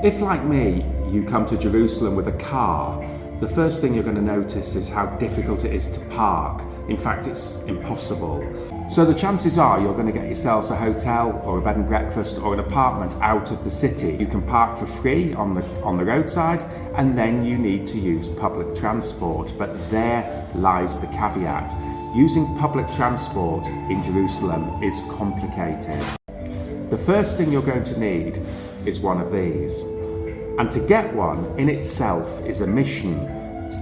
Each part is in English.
If, like me, you come to Jerusalem with a car, the first thing you're going to notice is how difficult it is to park. In fact, it's impossible. So the chances are you're going to get yourselves a hotel or a bed and breakfast or an apartment out of the city. You can park for free on the roadside, and then you need to use public transport. But there lies the caveat. Using public transport in Jerusalem is complicated. The first thing you're going to need is one of these. And to get one in itself is a mission.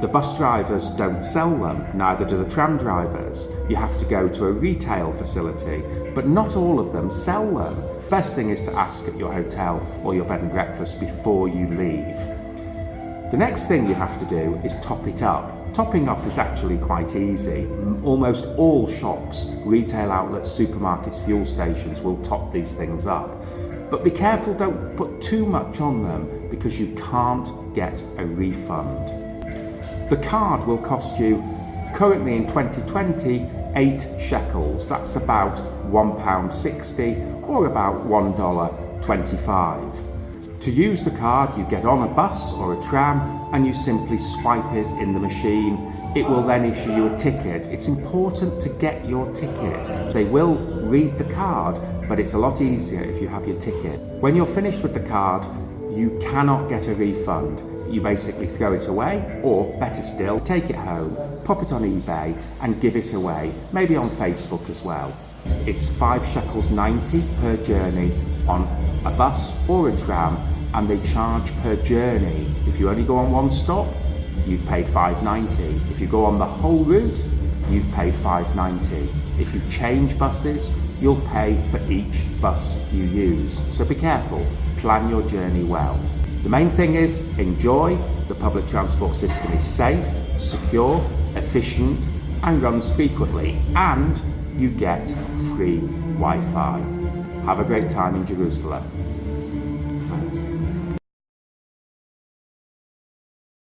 The bus drivers don't sell them, neither do the tram drivers. You have to go to a retail facility, but not all of them sell them. The best thing is to ask at your hotel or your bed and breakfast before you leave. The next thing you have to do is top it up. Topping up is actually quite easy. Almost all shops, retail outlets, supermarkets, fuel stations will top these things up. But be careful, don't put too much on them because you can't get a refund. The card will cost you, currently in 2020, 8 shekels. That's about £1.60 or about $1.25. To use the card, you get on a bus or a tram and you simply swipe it in the machine. It will then issue you a ticket. It's important to get your ticket. They will read the card, but it's a lot easier if you have your ticket. When you're finished with the card, you cannot get a refund. You basically throw it away, or better still, take it home, pop it on eBay and give it away, maybe on Facebook as well. It's 5 shekels 90 per journey on a bus or a tram, and they charge per journey. If you only go on one stop, you've paid $5.90. If you go on the whole route, you've paid $5.90. If you change buses, you'll pay for each bus you use. So be careful, plan your journey well. The main thing is enjoy. The public transport system is safe, secure, efficient and runs frequently, and you get free Wi-Fi. Have a great time in Jerusalem. Thanks.